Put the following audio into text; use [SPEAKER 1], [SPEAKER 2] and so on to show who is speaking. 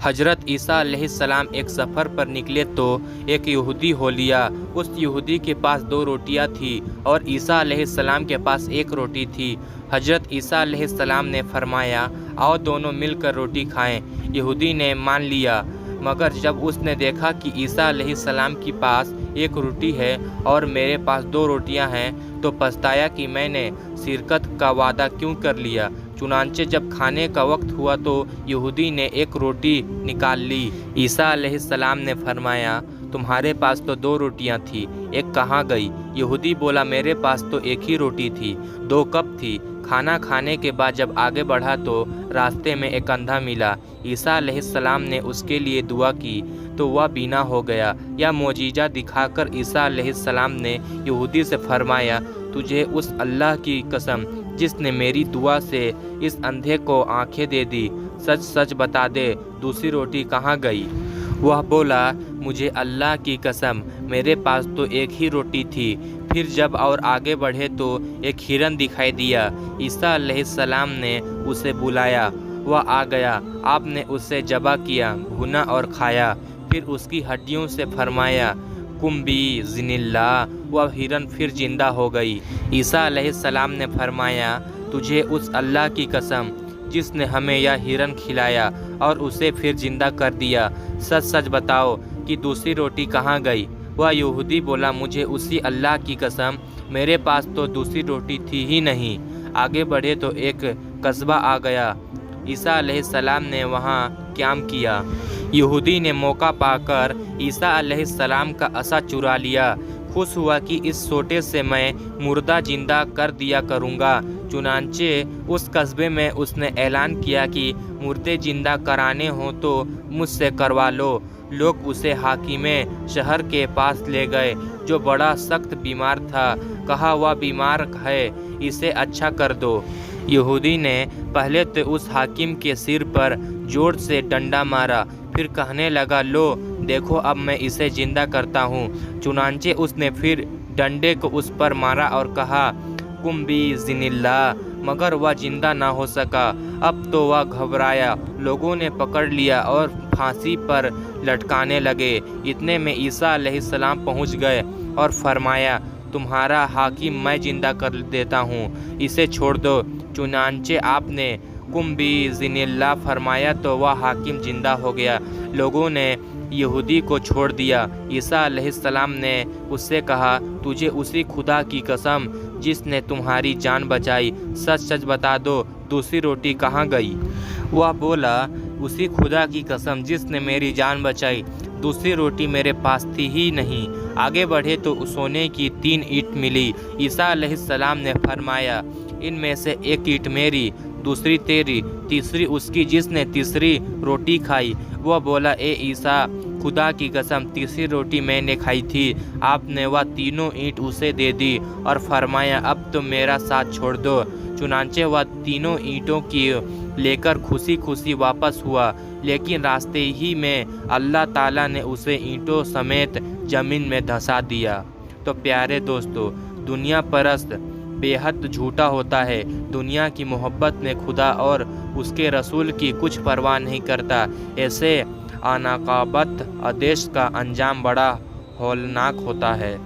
[SPEAKER 1] حضرت عیسیٰ علیہ السلام ایک سفر پر نکلے تو ایک یہودی ہو لیا۔ اس یہودی کے پاس 2 روٹیاں تھیں اور عیسیٰ علیہ السلام کے پاس 1 روٹی تھی۔ حضرت عیسیٰ علیہ السلام نے فرمایا، آؤ دونوں مل کر روٹی کھائیں۔ یہودی نے مان لیا، مگر جب اس نے دیکھا کہ عیسیٰ علیہ السلام کے پاس 1 روٹی ہے اور میرے پاس 2 روٹیاں ہیں تو پچھتایا کہ میں نے شرکت کا وعدہ کیوں کر لیا۔ چنانچہ جب کھانے کا وقت ہوا تو یہودی نے 1 روٹی نکال لی۔ عیسیٰ علیہ السلام نے فرمایا، تمہارے پاس تو 2 روٹیاں تھیں، 1 کہاں گئی؟ یہودی بولا، میرے پاس تو 1 ہی روٹی تھی، 2 کب تھی؟ کھانا کھانے کے بعد جب آگے بڑھا تو راستے میں ایک اندھا ملا۔ عیسیٰ علیہ السلام نے اس کے لیے دعا کی تو وہ بینا ہو گیا۔ یہ معجزہ دکھا کر عیسیٰ علیہ السلام نے یہودی سے فرمایا، تجھے اس اللہ کی قسم جس نے میری دعا سے اس اندھے کو آنکھیں دے دی، سچ سچ بتا دے، دوسری روٹی کہاں گئی؟ وہ بولا، مجھے اللہ کی قسم میرے پاس تو 1 ہی روٹی تھی۔ پھر جب اور آگے بڑھے تو ایک ہرن دکھائی دیا۔ عیسیٰ علیہ السلام نے اسے بلایا، وہ آ گیا۔ آپ نے اسے ذبح کیا، بھونا اور کھایا۔ پھر اس کی ہڈیوں سے فرمایا، قم بإذن اللہ۔ وہ ہرن پھر زندہ ہو گئی۔ عیسیٰ علیہ السلام نے فرمایا، تجھے اس اللہ کی قسم جس نے ہمیں یہ ہرن کھلایا اور اسے پھر زندہ کر دیا، سچ سچ بتاؤ کہ دوسری روٹی کہاں گئی؟ وہ یہودی بولا، مجھے اسی اللہ کی قسم میرے پاس تو دوسری روٹی تھی ہی نہیں۔ آگے بڑھے تو ایک قصبہ آ گیا۔ عیسیٰ علیہ السلام نے وہاں قیام کیا۔ یہودی نے موقع پا کر عیسیٰ علیہ السلام کا عصا چرا لیا۔ خوش ہوا کہ اس سوٹے سے میں مردہ زندہ کر دیا کروں گا۔ چنانچہ اس قصبے میں اس نے اعلان کیا کہ مردے زندہ کرانے ہوں تو مجھ سے کروا لو۔ لوگ اسے حاکم شہر کے پاس لے گئے جو بڑا سخت بیمار تھا۔ کہا، وہ بیمار ہے، اسے اچھا کر دو۔ یہودی نے پہلے تو اس حاکم کے سر پر زور سے ڈنڈا مارا، پھر کہنے لگا، لو دیکھو اب میں اسے زندہ کرتا ہوں۔ چنانچہ اس نے پھر ڈنڈے کو اس پر مارا اور کہا، قم بإذن اللہ، مگر وہ زندہ نہ ہو سکا۔ اب تو وہ گھبرایا، لوگوں نے پکڑ لیا اور پھانسی پر لٹکانے لگے۔ اتنے میں عیسیٰ علیہ السلام پہنچ گئے اور فرمایا، تمہارا حاکم میں زندہ کر دیتا ہوں، اسے چھوڑ دو۔ چنانچہ آپ نے قم بإذن اللہ فرمایا تو وہ حاکم زندہ ہو گیا۔ لوگوں نے یہودی کو چھوڑ دیا۔ عیسیٰ علیہ السلام نے اس سے کہا، تجھے اسی خدا کی قسم جس نے تمہاری جان بچائی، سچ سچ بتا دو، دوسری روٹی کہاں گئی؟ وہ بولا، اسی خدا کی قسم جس نے میری جان بچائی، دوسری روٹی میرے پاس تھی ہی نہیں۔ آگے بڑھے تو سونے کی 3 اینٹ ملی۔ عیسیٰ علیہ السلام نے فرمایا، ان میں سے 1 اینٹ میری، دوسری تیری، تیسری اس کی جس نے تیسری روٹی کھائی۔ وہ بولا، اے عیسیٰ، خدا کی قسم تیسری روٹی میں نے کھائی تھی۔ آپ نے وہ 3 اینٹ اسے دے دی اور فرمایا، اب تم میرا ساتھ چھوڑ دو۔ چنانچہ وہ 3 اینٹوں کی لے کر خوشی خوشی واپس ہوا، لیکن راستے ہی میں اللہ تعالیٰ نے اسے اینٹوں سمیت زمین میں دھسا دیا۔ تو پیارے دوستو، دنیا پرست بے حد جھوٹا ہوتا ہے۔ دنیا کی محبت میں خدا اور اس کے رسول کی کچھ پرواہ نہیں کرتا۔ ایسے عنقابت آدیش کا انجام بڑا ہولناک ہوتا ہے۔